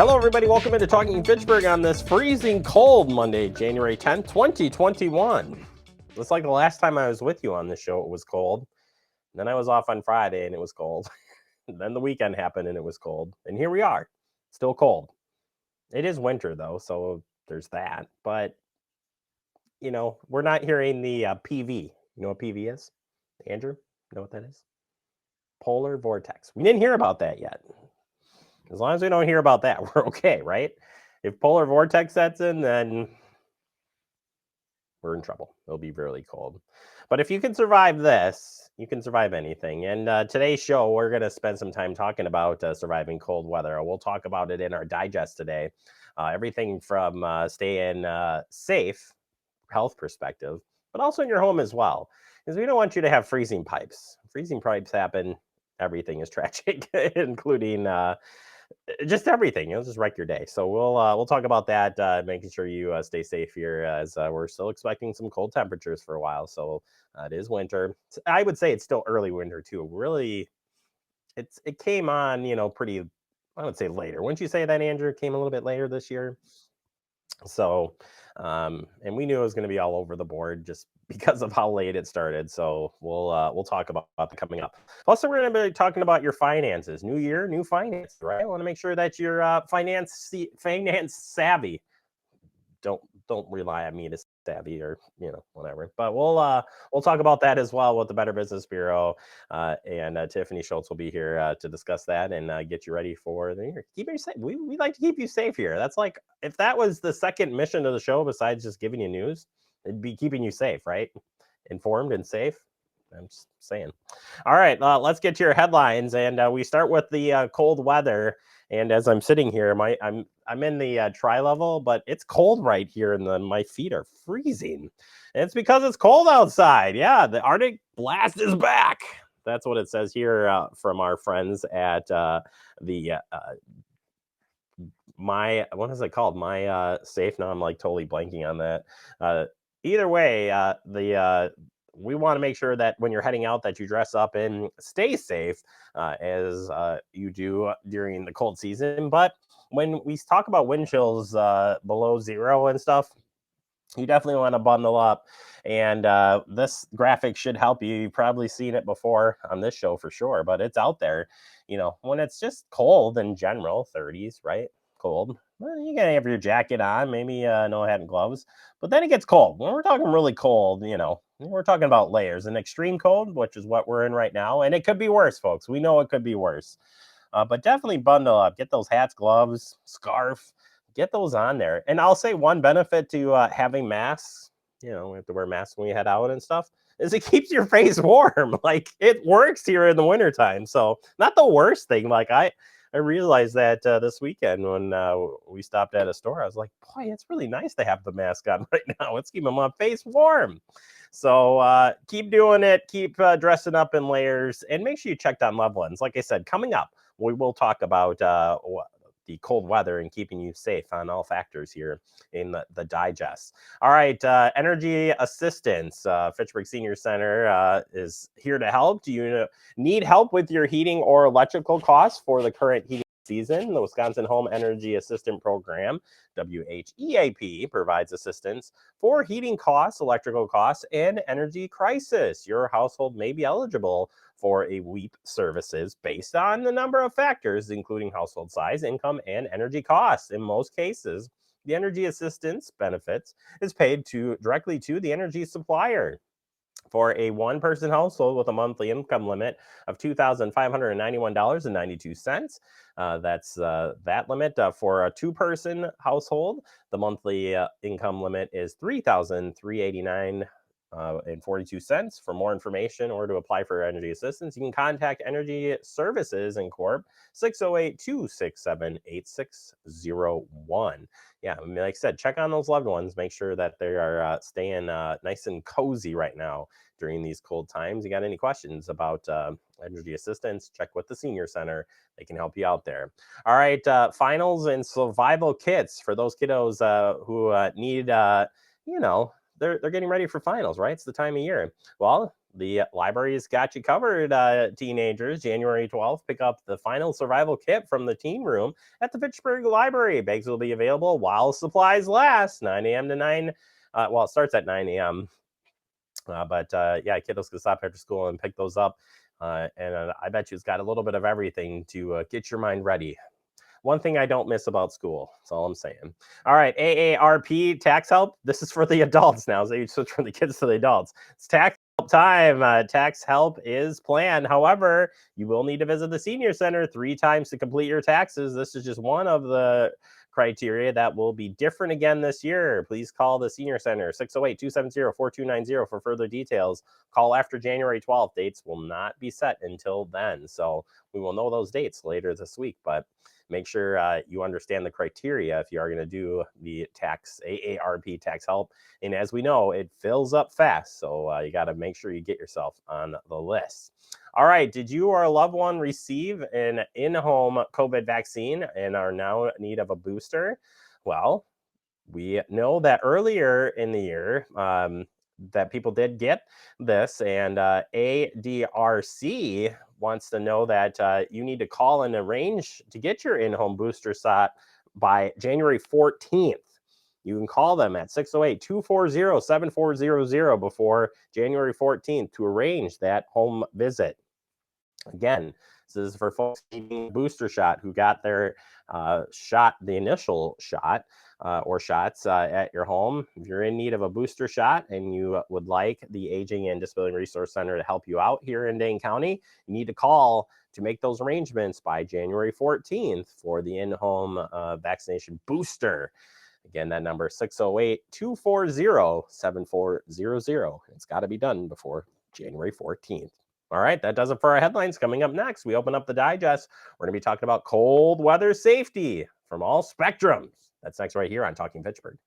Hello, everybody. Welcome into Talking Fitchburg on this freezing cold Monday, January 10th, 2021. It's like the last time I was with you on this show, it was cold. Then I was off on Friday and it was cold. Then the weekend happened and it was cold. And here we are, still cold. It is winter, though, so there's that. But, we're not hearing the PV. You know what PV is? Andrew, you know what that is? Polar vortex. We didn't hear about that yet. As long as we don't hear about that, we're okay, right? If polar vortex sets in, then we're in trouble. It'll be really cold. But if you can survive this, you can survive anything. And today's show, we're going to spend some time talking about surviving cold weather. We'll talk about it in our digest today. Everything from staying safe, health perspective, but also in your home as well. Because we don't want you to have freezing pipes. Freezing pipes happen. Everything is tragic, including just everything. It'll just wreck your day. So we'll talk about that, making sure you stay safe here as we're still expecting some cold temperatures for a while. So it is winter. I would say it's still early winter too. Really, it came on, pretty. I would say later. Wouldn't you say that, Andrew? It came a little bit later this year. So, and we knew it was going to be all over the board just because of how late it started. So we'll talk about that coming up. Also, we're going to be talking about your finances. New year, new finance, right? I want to make sure that you're finance savvy. Don't rely on me to savvy or whatever. But we'll talk about that as well with the Better Business Bureau, and Tiffany Schultz will be here to discuss that and get you ready for the year. Keep you safe. We like to keep you safe here. That's like if that was the second mission of the show besides just giving you news, it'd be keeping you safe, right? Informed and safe. I'm just saying. All right, let's get to your headlines, and we start with the cold weather. And as I'm sitting here, I'm in the tri-level, but it's cold right here, and my feet are freezing. And it's because it's cold outside. Yeah, the Arctic blast is back. That's what it says here from our friends at what is it called? My safe. Now I'm like totally blanking on that. Either way, we want to make sure that when you're heading out that you dress up and stay safe as you do during the cold season. But when we talk about wind chills below zero and stuff, you definitely want to bundle up. And this graphic should help you. You've probably seen it before on this show for sure, but it's out there. When it's just cold in general, 30s, right? Cold. Well, you gotta have your jacket on, maybe no hat and gloves. But then it gets cold. When we're talking really cold, we're talking about layers. An extreme cold, which is what we're in right now, and it could be worse, folks. We know it could be worse. But definitely bundle up. Get those hats, gloves, scarf. Get those on there. And I'll say one benefit to having masks, we have to wear masks when we head out and stuff, is it keeps your face warm. Like it works here in the wintertime. So not the worst thing. Like I realized that this weekend when we stopped at a store, I was like, boy, it's really nice to have the mask on right now. It's keeping my face warm. So keep doing it. Keep dressing up in layers and make sure you check on loved ones. Like I said, coming up, we will talk about the cold weather and keeping you safe on all factors here in the digest. All right, energy assistance. Fitchburg Senior Center is here to help. Do you need help with your heating or electrical costs for the current heating season? The Wisconsin Home Energy Assistant Program, WHEAP, provides assistance for heating costs, electrical costs, and energy crisis. Your household may be eligible for a WEAP services based on the number of factors, including household size, income, and energy costs. In most cases, the energy assistance benefits is paid directly to the energy supplier. For a one-person household with a monthly income limit of $2,591.92, that's that limit. For a two-person household, the monthly income limit is $3,389 and 42 cents. For more information or to apply for energy assistance, you can contact Energy Services Incorp. 608-267-8601. Yeah, like I said, check on those loved ones. Make sure that they are staying nice and cozy right now during these cold times. You got any questions about energy assistance, check with the Senior Center. They can help you out there. All right, finals and survival kits for those kiddos who need, they're getting ready for finals, right? It's the time of year. Well, the library's got you covered, teenagers. January 12th, pick up the final survival kit from the teen room at the Fitchburg Library. Bags will be available while supplies last, 9 a.m. to 9. Well, it starts at 9 a.m. But yeah, kiddos can stop after school and pick those up. And I bet you it's got a little bit of everything to get your mind ready. One thing I don't miss about school. That's all I'm saying. All right, AARP Tax Help. This is for the adults now. So you switch from the kids to the adults. It's tax help time. Tax help is planned. However, you will need to visit the senior center 3 times to complete your taxes. This is just one of the criteria that will be different again this year. Please call the senior center 608-270-4290 for further details. Call after January 12th. Dates will not be set until then. So we will know those dates later this week, but make sure you understand the criteria if you are going to do the AARP tax help. And as we know, it fills up fast. So you got to make sure you get yourself on the list. All right. Did you or a loved one receive an in-home COVID vaccine and are now in need of a booster? Well, we know that earlier in the year that people did get this, and ADRC wants to know that you need to call and arrange to get your in-home booster shot by January 14th. You can call them at 608-240-7400 before January 14th to arrange that home visit. Again, this is for folks needing a booster shot who got their shot, the initial shot or shots at your home. If you're in need of a booster shot and you would like the Aging and Disability Resource Center to help you out here in Dane County, you need to call to make those arrangements by January 14th for the in-home vaccination booster. Again, that number is 608-240-7400. It's got to be done before January 14th. All right, that does it for our headlines. Coming up next, we open up the digest. We're going to be talking about cold weather safety from all spectrums. That's next right here on Talking Fitchburg.